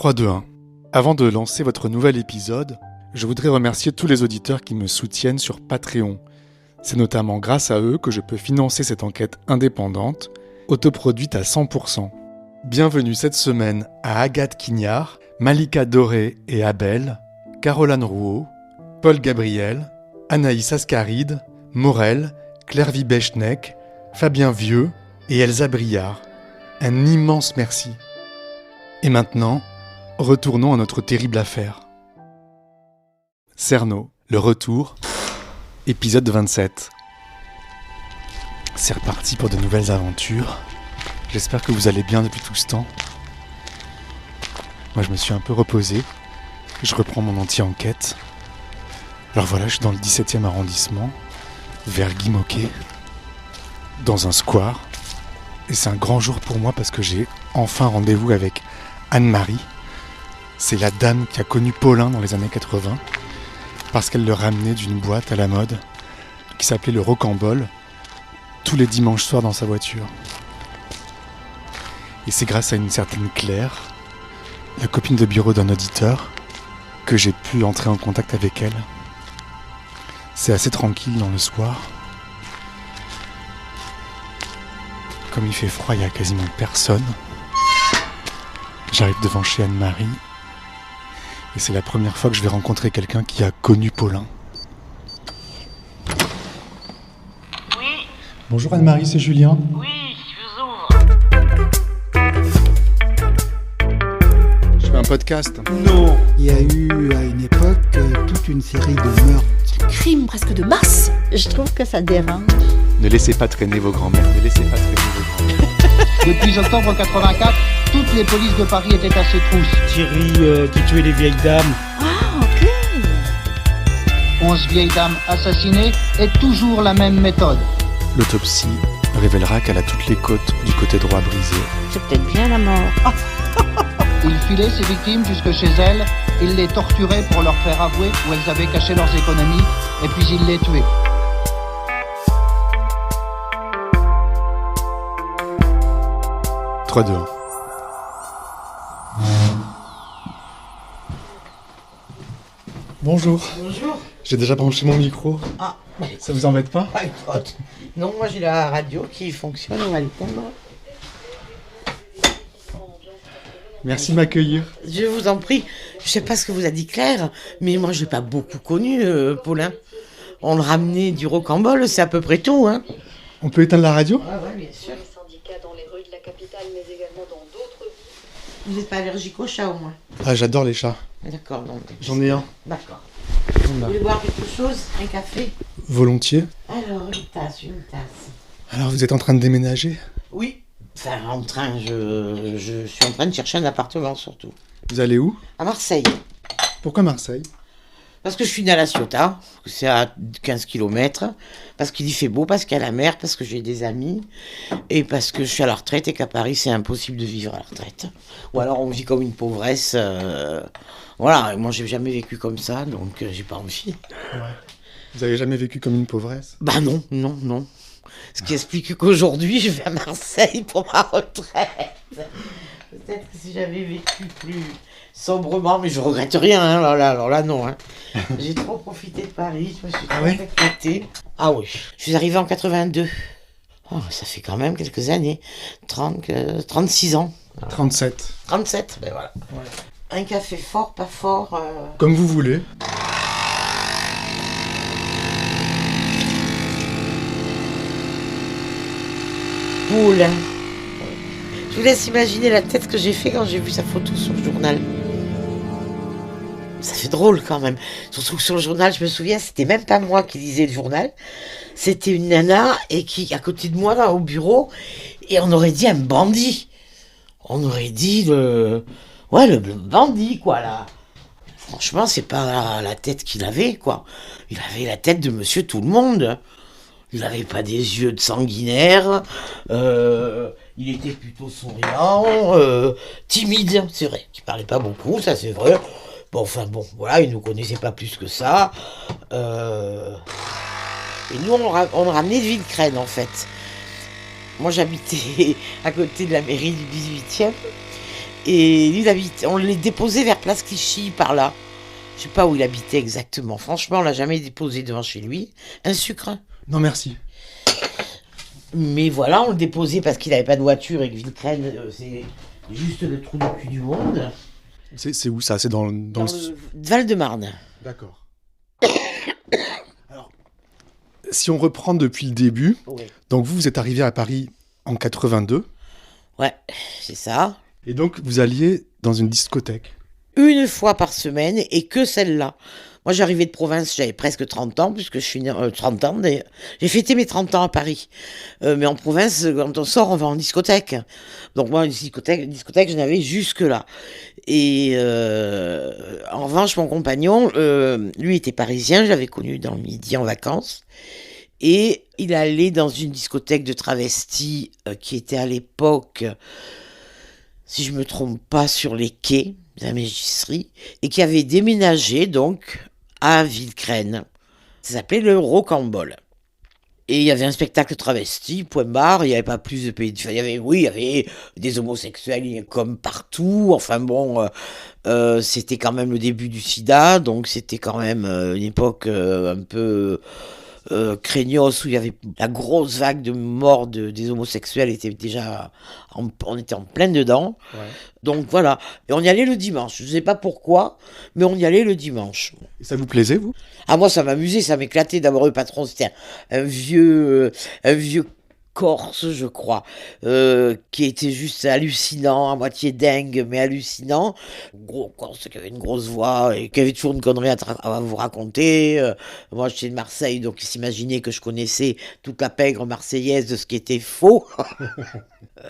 3, 2, 1. Avant de lancer votre nouvel épisode, je voudrais remercier tous les auditeurs qui me soutiennent sur Patreon. C'est notamment grâce à eux que je peux financer cette enquête indépendante, autoproduite à 100%. Bienvenue cette semaine à Agathe Quignard, Malika Doré et Abel, Caroline Rouault, Paul Gabriel, Anaïs Ascaride, Morel, Claire Vibechnek, Fabien Vieux et Elsa Briard. Un immense merci. Et maintenant, retournons à notre terrible affaire. Cerno, le retour, épisode 27. C'est reparti pour de nouvelles aventures. J'espère que vous allez bien depuis tout ce temps. Moi, je me suis un peu reposé. Je reprends mon anti-enquête. Alors voilà, je suis dans le 17e arrondissement, vers Guy Môquet, dans un square. Et c'est un grand jour pour moi parce que j'ai enfin rendez-vous avec Anne-Marie. C'est la dame qui a connu Paulin dans les années 80, parce qu'elle le ramenait d'une boîte à la mode qui s'appelait le Rocambole, tous les dimanches soirs dans sa voiture. Et c'est grâce à une certaine Claire, la copine de bureau d'un auditeur, que j'ai pu entrer en contact avec elle. C'est assez tranquille dans le square. Comme il fait froid, il n'y a quasiment personne. J'arrive devant chez Anne-Marie. Et c'est la première fois que je vais rencontrer quelqu'un qui a connu Paulin. Oui. Bonjour Anne-Marie, c'est Julien. Oui, je vous ouvre. Je fais un podcast. Non. Il y a eu à une époque toute une série de meurtres. Crime presque de masse. Je trouve que ça dérange. Ne laissez pas traîner vos grands-mères, ne laissez pas traîner vos grands-mères. Depuis octobre 84, toutes les polices de Paris étaient à ses trousses. Thierry qui tuait les vieilles dames. Ah, ok. 11 vieilles dames assassinées et toujours la même méthode. L'autopsie révélera qu'elle a toutes les côtes du côté droit brisées. C'est peut-être bien la mort. Il filait ses victimes jusque chez elles, il les torturait pour leur faire avouer où elles avaient caché leurs économies, et puis il les tuait. Trois, 2, 1. Bonjour. Bonjour. J'ai déjà branché mon micro. Ah, Ça vous embête pas? non, moi j'ai la radio qui fonctionne, on va l'éteindre. Merci de m'accueillir. Je vous en prie, je sais pas ce que vous a dit Claire, mais moi je l'ai pas beaucoup connu, Paulin. On le ramenait du Rocambole, c'est à peu près tout, hein. On peut éteindre la radio? Ah ouais, bien sûr. Vous n'êtes pas allergique aux chats au moins? Ah, j'adore les chats. D'accord, donc. J'en ai un. D'accord. Vous voulez boire quelque chose? Un café? Volontiers. Alors, une tasse. Alors, vous êtes en train de déménager? Oui. Enfin, je suis en train de chercher un appartement surtout. Vous allez où? À Marseille. Pourquoi Marseille? Parce que je suis née à La Ciotat, c'est à 15 km, parce qu'il y fait beau, parce qu'il y a la mer, parce que j'ai des amis, et parce que je suis à la retraite et qu'à Paris c'est impossible de vivre à la retraite. Ou alors on vit comme une pauvresse, voilà, et moi j'ai jamais vécu comme ça, donc j'ai pas envie. Ouais. Vous avez jamais vécu comme une pauvresse? Bah non. Ce qui explique qu'aujourd'hui je vais à Marseille pour ma retraite. Peut-être que si j'avais vécu plus sobrement, mais je regrette rien, hein, alors là non. Hein. J'ai trop profité de Paris, je me suis trop éclatée. Ah oui, je suis arrivée en 82. Oh, ça fait quand même quelques années. 36 ans. 37. 37, ben voilà. Ouais. Un café fort, pas fort. Comme vous voulez. Poule. Je vous laisse imaginer la tête que j'ai fait quand j'ai vu sa photo sur le journal. Ça fait drôle quand même. Surtout que sur le journal, je me souviens, c'était même pas moi qui lisais le journal. C'était une nana et qui, à côté de moi, là, au bureau, et on aurait dit un bandit. On aurait dit le bandit, quoi, là. Franchement, c'est pas la tête qu'il avait, quoi. Il avait la tête de monsieur tout le monde. Il n'avait pas des yeux de sanguinaire. Il était plutôt souriant, timide, c'est vrai. Il parlait pas beaucoup, ça c'est vrai. Bon, voilà, il nous connaissait pas plus que ça. Et nous, on ramenait de Villecrène, en fait. Moi, j'habitais à côté de la mairie du 18e. Et lui, on l'a déposé vers Place Clichy, par là. Je sais pas où il habitait exactement. Franchement, on l'a jamais déposé devant chez lui. Un sucre. Non, merci. Mais voilà, on le déposait parce qu'il n'avait pas de voiture et que Villecrène, c'est juste le trou du cul du monde. C'est où ça? C'est dans Dans le Val-de-Marne. D'accord. Alors, si on reprend depuis le début, Ouais. donc vous êtes arrivé à Paris en 82, Ouais, c'est ça. et donc vous alliez dans une discothèque. Une fois par semaine et que celle-là. Moi, j'arrivais de province, j'avais presque 30 ans, puisque je suis née, 30 ans d'ailleurs. J'ai fêté mes 30 ans à Paris. Mais en province, quand on sort, on va en discothèque. Donc moi, une discothèque, je n'avais jusque-là. Et en revanche, mon compagnon, lui était parisien, je l'avais connu dans le Midi en vacances. Et il allait dans une discothèque de travestis qui était à l'époque, si je me trompe pas, sur les quais de la Mégisserie, et qui avait déménagé donc à Villecrène. Ça s'appelait le Rocambole. Et il y avait un spectacle travesti, point barre, il n'y avait pas plus de pays. Il y avait des homosexuels comme partout. Enfin bon, c'était quand même le début du sida, donc c'était quand même une époque un peu craignos où il y avait la grosse vague de morts des homosexuels était déjà on était en plein dedans. Ouais. Donc voilà, et on y allait le dimanche. Je ne sais pas pourquoi, mais on y allait le dimanche. Et ça vous plaisait, vous? Ah, moi ça m'amusait, ça m'éclatait. D'abord le patron c'était un vieux Corse, je crois, qui était juste hallucinant, à moitié dingue, mais hallucinant. Gros Corse qui avait une grosse voix et qui avait toujours une connerie à vous raconter. Moi, j'étais de Marseille, donc il s'imaginait que je connaissais toute la pègre marseillaise de ce qui était faux.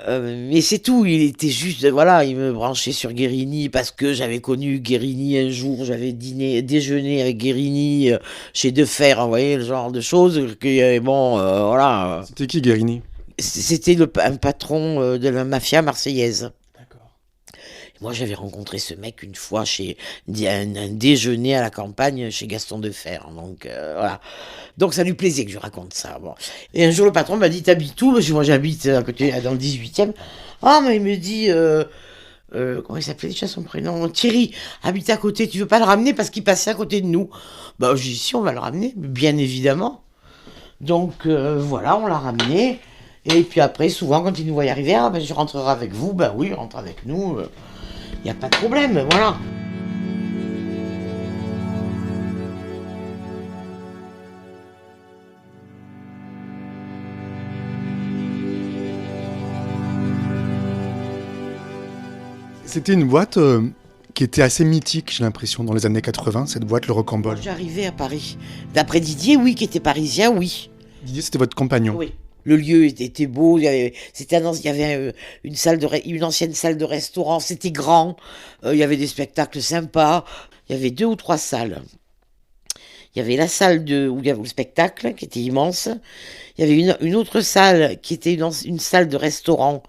Mais c'est tout, il était juste, voilà, il me branchait sur Guérini parce que j'avais connu Guérini un jour, j'avais déjeuné avec Guérini chez Defer, vous voyez, le genre de choses, que, bon, voilà. C'était qui, Guérini? C'était un patron de la mafia marseillaise. D'accord. Moi, j'avais rencontré ce mec une fois chez un déjeuner à la campagne chez Gaston Defer. Donc, voilà. Donc, ça lui plaisait que je raconte ça. Bon. Et un jour, le patron m'a dit, t'habites où? Parce que moi, j'habite à côté, dans le 18e. Ah, mais il me dit, comment il s'appelait déjà son prénom? Thierry, habite à côté, tu veux pas le ramener parce qu'il passait à côté de nous? Bah, j'ai dit, si, on va le ramener, bien évidemment. Donc, voilà, on l'a ramené. Et puis après, souvent, quand il nous voyait arriver, ah, ben, je rentrerai avec vous. Ben oui, rentre avec nous. Il n'y a pas de problème, voilà. C'était une boîte qui était assez mythique, j'ai l'impression, dans les années 80, cette boîte, le Rocambole. J'arrivais à Paris. D'après Didier, oui, qui était parisien, oui. Didier, c'était votre compagnon. Oui. Le lieu était beau, il y avait une ancienne salle de restaurant, c'était grand, il y avait des spectacles sympas, il y avait 2 ou 3 salles. Il y avait la salle où il y avait le spectacle, qui était immense, il y avait une autre salle qui était une salle de restaurant,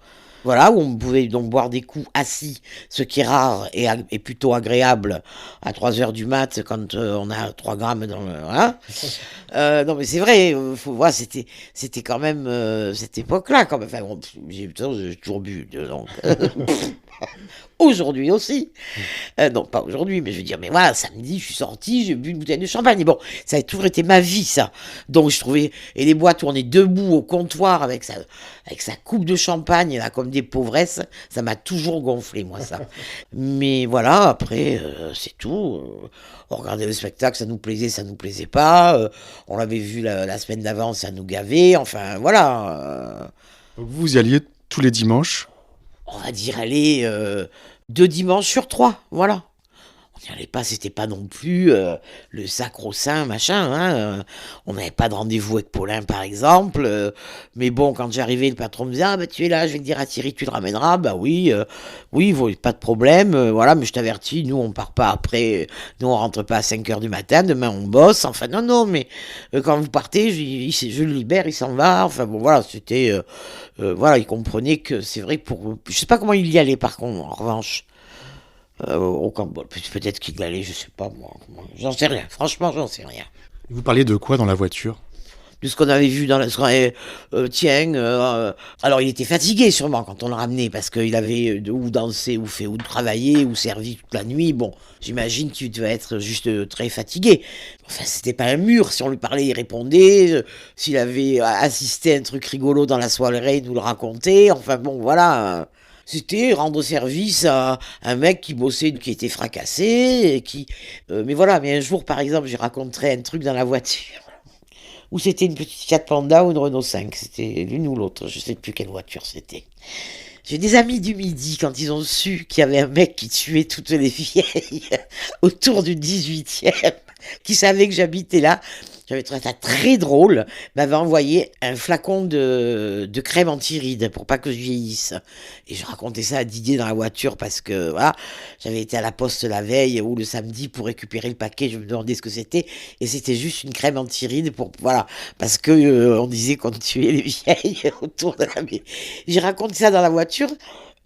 voilà, où on pouvait donc boire des coups assis, ce qui est rare et plutôt agréable à 3h du mat quand on a 3 grammes dans le... Hein. Non mais c'est vrai, faut voir, c'était quand même cette époque-là. Quand même. Enfin, bon, j'ai toujours bu, donc... Aujourd'hui aussi. Non, pas aujourd'hui, mais je veux dire, mais voilà, samedi, je suis sorti, j'ai bu une bouteille de champagne. Et bon, ça a toujours été ma vie, ça. Donc, je trouvais... Et les boîtes où on est debout au comptoir avec sa coupe de champagne, là, comme des pauvresses, ça m'a toujours gonflé, moi, ça. Mais voilà, après, c'est tout. On regardait le spectacle, ça nous plaisait pas. On l'avait vu la semaine d'avant, ça nous gavait. Enfin, voilà. Donc vous y alliez tous les dimanches? On va dire, allez, 2 dimanches sur 3, voilà. On n'y allait pas, c'était pas non plus le sacro-saint, machin. Hein, on n'avait pas de rendez-vous avec Paulin, par exemple. Mais bon, quand j'arrivais, le patron me disait, ah, bah, tu es là, je vais te dire à Thierry, tu le ramèneras. Bah oui, pas de problème. Voilà, mais je t'avertis, nous, on part pas après. Nous, on rentre pas à 5h du matin. Demain, on bosse. Enfin, non, mais quand vous partez, je le libère, il s'en va. Enfin, bon, voilà, c'était... voilà, il comprenait que c'est vrai que je sais pas comment il y allait, par contre, en revanche. Au Cambodge. Peut-être qu'il allait, je sais pas moi. J'en sais rien. Franchement, j'en sais rien. Vous parliez de quoi dans la voiture? de ce qu'on avait vu dans la soirée. Alors il était fatigué sûrement quand on le ramenait, parce qu'il avait ou dansé, ou travaillé, ou servi toute la nuit. Bon, j'imagine qu'il devait être juste très fatigué. Enfin, c'était pas un mur. Si on lui parlait, il répondait. S'il avait assisté à un truc rigolo dans la soirée, il nous le racontait. Enfin bon, voilà. C'était rendre service à un mec qui bossait, qui était fracassé, et qui... mais voilà, mais un jour, par exemple, j'ai raconté un truc dans la voiture, où c'était une petite Fiat Panda ou une Renault 5, c'était l'une ou l'autre, je sais plus quelle voiture c'était. J'ai des amis du Midi, quand ils ont su qu'il y avait un mec qui tuait toutes les vieilles autour du 18e, qui savait que j'habitais là, j'avais trouvé ça très drôle, m'avait envoyé un flacon de crème anti-rides pour pas que je vieillisse. Et je racontais ça à Didier dans la voiture parce que voilà, j'avais été à la poste la veille ou le samedi pour récupérer le paquet, je me demandais ce que c'était, et c'était juste une crème anti-rides pour voilà, parce que on disait qu'on tuait les vieilles autour de la maison. J'ai raconté ça dans la voiture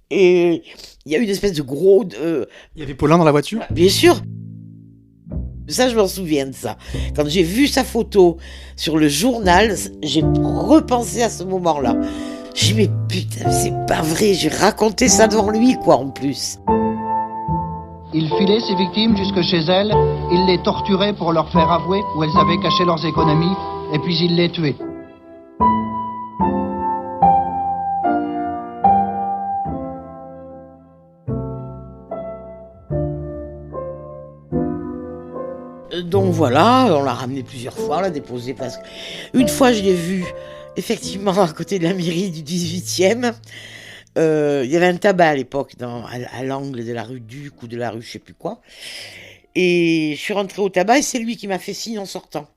et il y a eu une espèce de gros Il y avait Paulin dans la voiture? bien sûr. Ça, je m'en souviens de ça. Quand j'ai vu sa photo sur le journal, j'ai repensé à ce moment-là. J'ai dit, mais putain, c'est pas vrai, j'ai raconté ça devant lui, quoi, en plus. Il filait ses victimes jusque chez elles, il les torturait pour leur faire avouer où elles avaient caché leurs économies, et puis il les tuait. Donc voilà, on l'a ramené plusieurs fois, on l'a déposé parce que... Une fois, je l'ai vu, effectivement, à côté de la mairie du 18e. Il y avait un tabac à l'époque, à l'angle de la rue Duc ou de la rue je sais plus quoi. Et je suis rentrée au tabac et c'est lui qui m'a fait signe en sortant.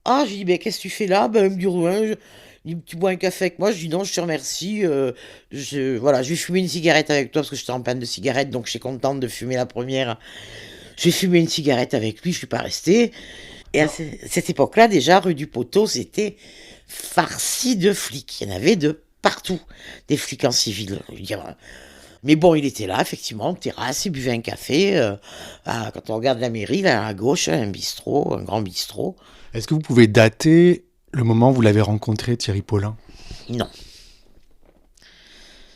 Ah, j'ai dit, ben, qu'est-ce que tu fais là? Ben, il me dit, rien. Il me dit, tu bois un café avec moi? Je dis, non, je te remercie. Voilà, je vais fumer une cigarette avec toi parce que j'étais en panne de cigarette, donc je suis contente de fumer la première. J'ai fumé une cigarette avec lui, je suis pas restée. Et à cette époque-là, déjà, rue du Poteau, c'était farci de flics. Il y en avait de partout, des flics en civil. Je veux dire. Mais bon, il était là, effectivement, en terrasse, il buvait un café. Quand on regarde la mairie, là, à gauche, un bistrot, un grand bistrot. Est-ce que vous pouvez dater le moment où vous l'avez rencontré, Thierry Paulin? Non.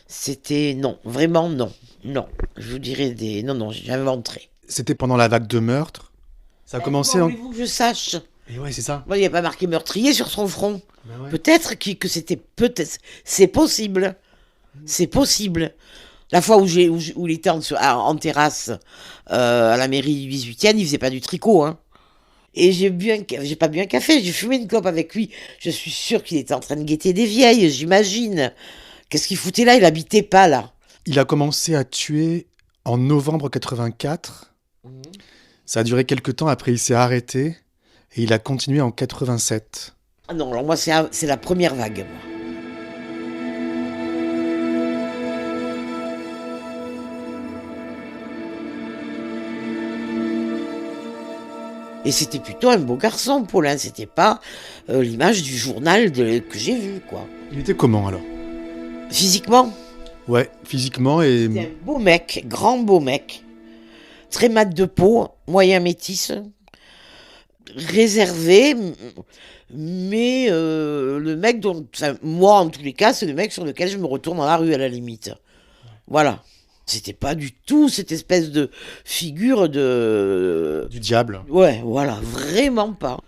C'était non, vraiment non. Non, je vous dirais Non, j'inventerais. C'était pendant la vague de meurtres? Ça a commencé en... Voulez-vous que je sache? Et ouais, c'est ça. Bon, il n'y a pas marqué meurtrier sur son front. Ben ouais. Peut-être que c'était... Peut-être... C'est possible. C'est possible. La fois où il était en terrasse à la mairie du 18e, il faisait pas du tricot. Hein. Et j'ai pas bu un café, j'ai fumé une clope avec lui. Je suis sûre qu'il était en train de guetter des vieilles, j'imagine. Qu'est-ce qu'il foutait là? Il habitait pas là. Il a commencé à tuer en novembre 84. Ça a duré quelques temps, après il s'est arrêté et il a continué en 87. Ah non, alors moi c'est la première vague, moi. Et c'était plutôt un beau garçon, Paulin. C'était pas l'image du journal que j'ai vu, quoi. Il était comment alors? Physiquement, Ouais, physiquement et... c'est un beau mec, grand beau mec. Très mat de peau, moyen métis. Réservé, mais le mec dont... Enfin, moi, en tous les cas, c'est le mec sur lequel je me retourne dans la rue, à la limite. Voilà. C'était pas du tout cette espèce de figure de... Du diable. Ouais, voilà, vraiment pas.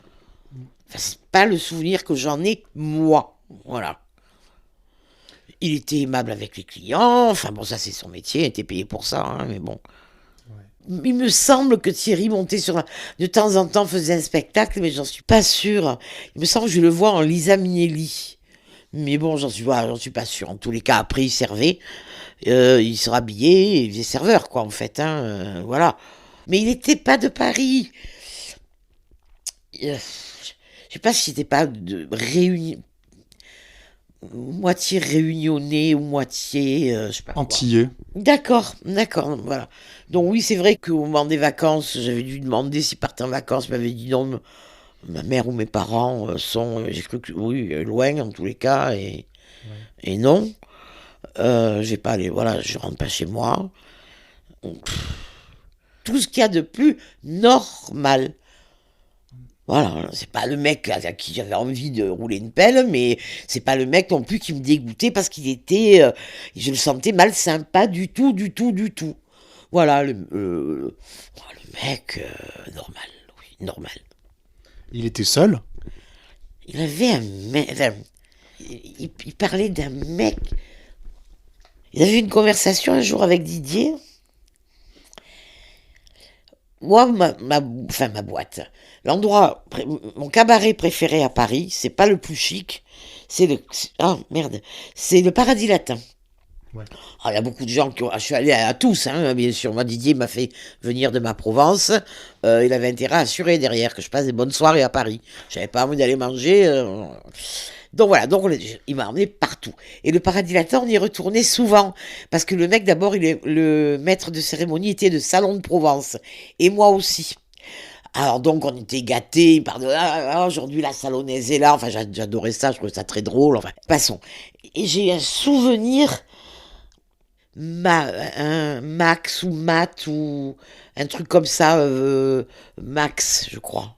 Enfin, c'est pas le souvenir que j'en ai, moi. Voilà. Il était aimable avec les clients, enfin bon, ça c'est son métier, il était payé pour ça, hein, mais bon. Ouais. Il me semble que Thierry montait de temps en temps faisait un spectacle, mais j'en suis pas sûre. Il me semble que je le vois en Lisa Minnelli. Mais bon, j'en suis pas sûre. En tous les cas, après, il servait. Il se rhabillait, il faisait serveur, quoi, en fait. Hein, voilà. Mais il n'était pas de Paris. Je sais pas si c'était pas de réunion. Moitié réunionnais ou moitié... je sais pas quoi. Antillais. D'accord, voilà. Donc oui, c'est vrai qu'au moment des vacances, j'avais dû demander s'ils partaient en vacances. Ils m'avaient dit non, ma mère ou mes parents sont... j'ai cru que oui, loin en tous les cas, et non. J'ai pas allé, voilà, je rentre pas chez moi. Tout ce qu'il y a de plus normal. Voilà, c'est pas le mec à qui j'avais envie de rouler une pelle, mais c'est pas le mec non plus qui me dégoûtait parce qu'il était, je le sentais malsain, pas du tout, du tout, du tout. Voilà, le mec normal, oui, normal. Il était seul? Il avait un mec, enfin, il parlait d'un mec. Il avait eu une conversation un jour avec Didier. Moi, ma boîte, mon cabaret préféré à Paris, c'est pas le plus chic, c'est le Paradis Latin. Ouais. Alors, il y a beaucoup de gens je suis allé à tous, hein, bien sûr. Moi, Didier m'a fait venir de ma Provence. Il avait intérêt à assurer derrière que je passe des bonnes soirées à Paris. J'avais pas envie d'aller manger. Donc voilà, il m'a emmené partout. Et le Paradis Latin, on y retournait souvent. Parce que le mec, d'abord, le maître de cérémonie était de Salon de Provence. Et moi aussi. Alors donc, on était gâtés. Il parlait, aujourd'hui, la Salonnaise est là. Enfin, j'adorais ça, je trouvais ça très drôle. Enfin, passons. Et j'ai un souvenir, un Max ou Matt ou un truc comme ça, Max, je crois.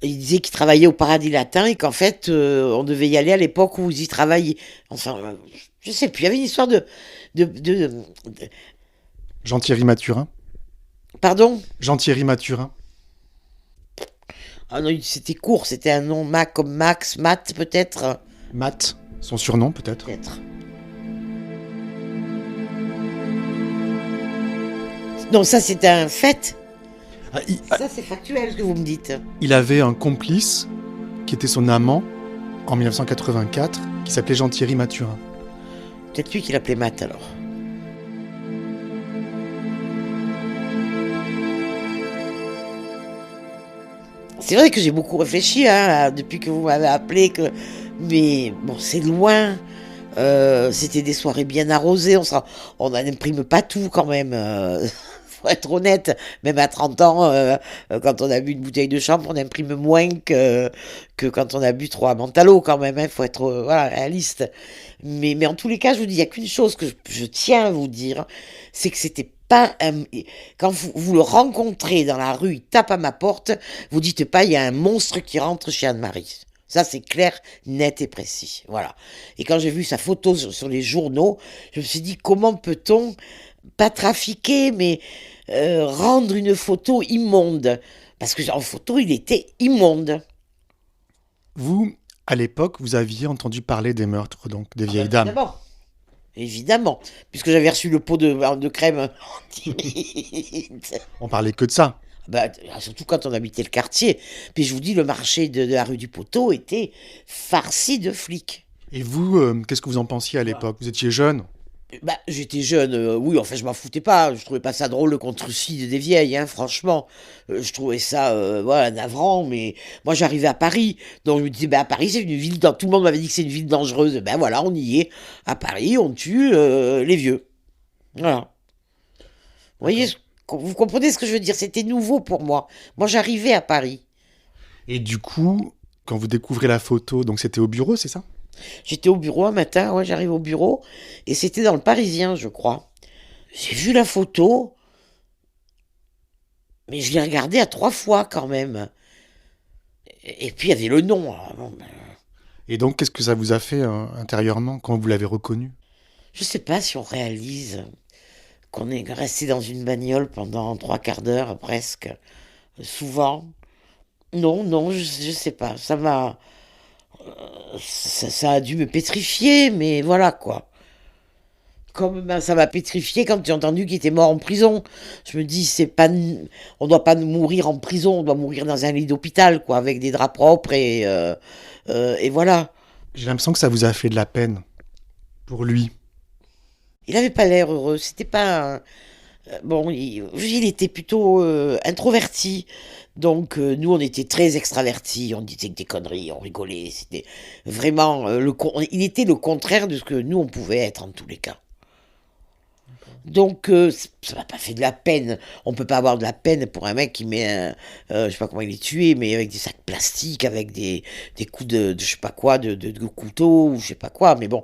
Il disait qu'il travaillait au Paradis Latin et qu'en fait, on devait y aller à l'époque où ils y travaillaient. Enfin, je sais plus. Il y avait une histoire de Jean-Thierry Mathurin? Pardon? Jean-Thierry Mathurin. Ah non, c'était court. C'était un nom comme Max, Matt peut-être. Matt, son surnom peut-être? Peut-être. Non, ça c'est un fait. Ça c'est factuel ce que vous me dites. Il avait un complice qui était son amant en 1984 qui s'appelait Jean-Thierry Mathurin. Peut-être lui qui l'appelait Matt alors. C'est vrai que j'ai beaucoup réfléchi depuis que vous m'avez appelé, mais bon, c'est loin. C'était des soirées bien arrosées. On n'imprime pas tout quand même. Faut être honnête, même à 30 ans, quand on a bu une bouteille de chambre, on imprime moins que quand on a bu 3 Mentalo quand même. Faut être réaliste. Mais en tous les cas, je vous dis, il n'y a qu'une chose que je tiens à vous dire, c'est que c'était pas quand vous le rencontrez dans la rue, il tape à ma porte, vous dites pas il y a un monstre qui rentre chez Anne-Marie. Ça c'est clair, net et précis. Voilà. Et quand j'ai vu sa photo sur les journaux, je me suis dit comment peut-on pas trafiquer, mais rendre une photo immonde, parce que en photo il était immonde. Vous, à l'époque, vous aviez entendu parler des meurtres, donc des vieilles dames. Évidemment, puisque j'avais reçu le pot de crème anti-rides. On parlait que de ça. Surtout quand on habitait le quartier. Puis je vous dis, le marché de la rue du Poteau était farci de flics. Et vous, qu'est-ce que vous en pensiez à l'époque? Vous étiez jeune? J'étais jeune, oui, enfin je m'en foutais pas, je trouvais pas ça drôle qu'on trucide des vieilles, franchement, je trouvais ça, navrant, mais moi j'arrivais à Paris, donc je me disais, à Paris c'est une ville, tout le monde m'avait dit que c'est une ville dangereuse, voilà, on y est, à Paris on tue les vieux, voilà. Vous voyez, vous comprenez ce que je veux dire, c'était nouveau pour moi j'arrivais à Paris. Et du coup, quand vous découvrez la photo, donc c'était au bureau, c'est ça? J'étais au bureau un matin, j'arrive au bureau, et c'était dans le Parisien, je crois. J'ai vu la photo, mais je l'ai regardée à 3 fois quand même. Et puis il y avait le nom. Et donc, qu'est-ce que ça vous a fait intérieurement quand vous l'avez reconnu? Je sais pas si on réalise qu'on est resté dans une bagnole pendant 3 quarts d'heure presque, souvent. Non, je sais pas, ça m'a... Ça a dû me pétrifier, mais voilà quoi. Comme ça m'a pétrifié quand j'ai entendu qu'il était mort en prison. Je me dis, on doit pas mourir en prison, on doit mourir dans un lit d'hôpital, quoi, avec des draps propres et voilà. J'ai l'impression que ça vous a fait de la peine pour lui. Il avait pas l'air heureux, c'était pas... il était plutôt introverti. Donc, nous, on était très extravertis, on disait que des conneries, on rigolait. C'était vraiment... il était le contraire de ce que nous, on pouvait être, en tous les cas. Donc, ça m'a pas fait de la peine. On peut pas avoir de la peine pour un mec qui met je sais pas comment il est tué, mais avec des sacs plastiques, avec des coups de je sais pas quoi, de couteau, ou je sais pas quoi. Mais bon,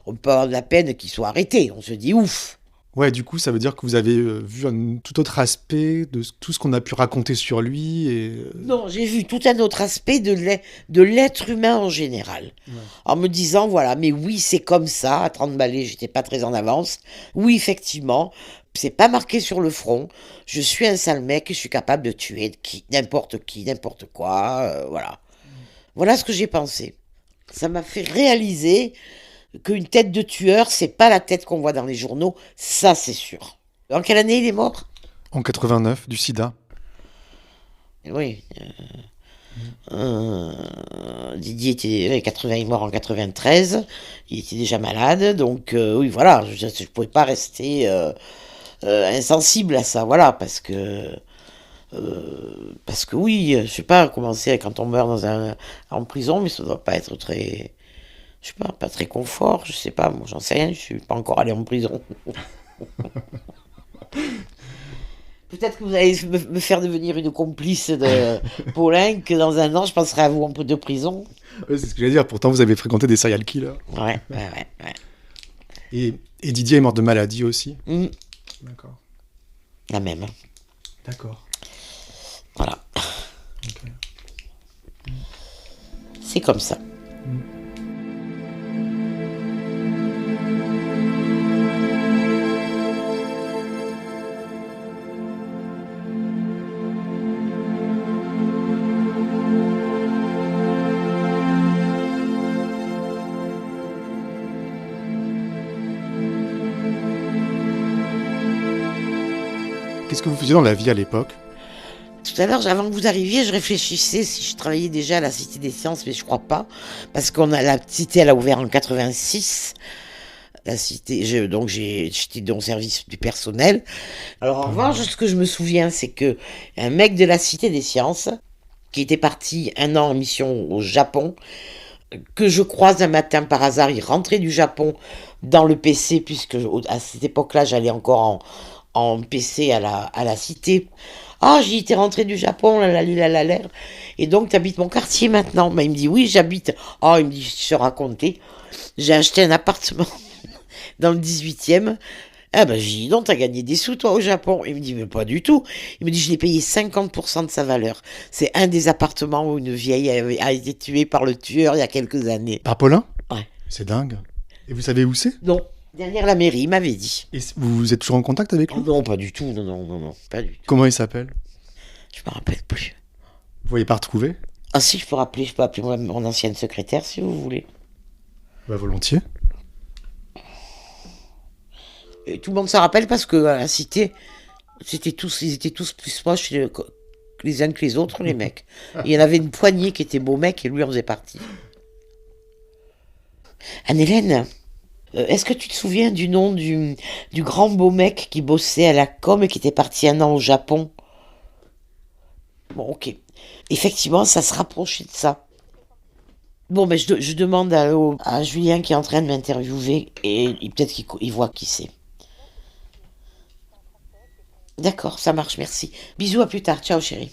on peut pas avoir de la peine qu'il soit arrêté. On se dit, ouf. Ouais, du coup, ça veut dire que vous avez vu un tout autre aspect de tout ce qu'on a pu raconter sur lui et... Non, j'ai vu tout un autre aspect de l'être humain en général. Ouais. En me disant, voilà, mais oui, c'est comme ça. À 30 balais, j'étais pas très en avance. Oui, effectivement, c'est pas marqué sur le front. Je suis un sale mec et je suis capable de tuer n'importe quoi. Voilà. Voilà ce que j'ai pensé. Ça m'a fait réaliser qu'une tête de tueur, c'est pas la tête qu'on voit dans les journaux. Ça, c'est sûr. En quelle année il est mort ? En 89, du sida. Oui. Didier était 80, il est mort en 93. Il était déjà malade, donc oui, voilà. Je pouvais pas rester insensible à ça, voilà, parce que oui, je sais pas comment c'est quand on meurt en prison, mais ça doit pas être très, je sais pas très confort. Je sais pas, moi j'en sais rien. Je suis pas encore allé en prison. Peut-être que vous allez me faire devenir une complice de Paulin, que dans un an, je penserai à vous en de prison. Ouais, c'est ce que j'allais dire. Pourtant, vous avez fréquenté des serial killers. Ouais. Et Didier est mort de maladie aussi. D'accord. La même. D'accord. Voilà. Ok. C'est comme ça. Qu'est-ce que vous faisiez dans la vie à l'époque ? Tout à l'heure, avant que vous arriviez, je réfléchissais si je travaillais déjà à la Cité des Sciences, mais je crois pas, parce la Cité, elle a ouvert en 86. La Cité, j'étais dans le service du personnel. Alors en revanche, ce que je me souviens, c'est que un mec de la Cité des Sciences, qui était parti 1 an en mission au Japon, que je croise un matin par hasard, il rentrait du Japon dans le PC, puisque à cette époque-là, j'allais encore en PC à la Cité. Ah, j'y étais rentré du Japon, la. Et donc, tu habites mon quartier maintenant ? Il me dit, oui, j'habite. Ah, il me dit, je te racontais. J'ai acheté un appartement dans le 18e. Ah ben, j'ai dit, donc, t'as gagné des sous, toi, au Japon ? Il me dit, mais pas du tout. Il me dit, je l'ai payé 50% de sa valeur. C'est un des appartements où une vieille a été tuée par le tueur il y a quelques années. Par Paulin ? Ouais. C'est dingue. Et vous savez où c'est ? Non. Derrière la mairie, il m'avait dit. Et vous êtes toujours en contact avec lui ? Non, pas du tout. Non, pas du tout. Comment il s'appelle ? Je me rappelle plus. Vous voyez pas retrouver ? Ah si, je peux appeler mon ancienne secrétaire si vous voulez. Bah volontiers. Et tout le monde s'en rappelle parce que à la Cité, ils étaient tous plus proches les uns que les autres, les mecs. Il y en avait une poignée qui étaient beaux mecs et lui en faisait partie. Anne-Hélène, est-ce que tu te souviens du nom du grand beau mec qui bossait à la com et qui était parti 1 an au Japon ? Bon, ok. Effectivement, ça se rapprochait de ça. Bon, ben je demande à Julien qui est en train de m'interviewer et peut-être qu'il voit qui c'est. D'accord, ça marche, merci. Bisous, à plus tard. Ciao, chérie.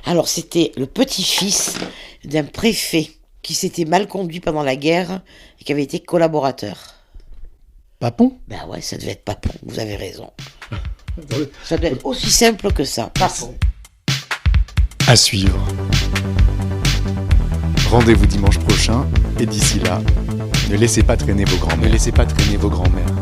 Alors, c'était le petit-fils d'un préfet qui s'était mal conduit pendant la guerre et qui avait été collaborateur. Papon ? Ben ouais, ça devait être Papon, vous avez raison. Ça doit être aussi simple que ça, Papon. À suivre. Rendez-vous dimanche prochain et d'ici là, ne laissez pas traîner vos grands-mères.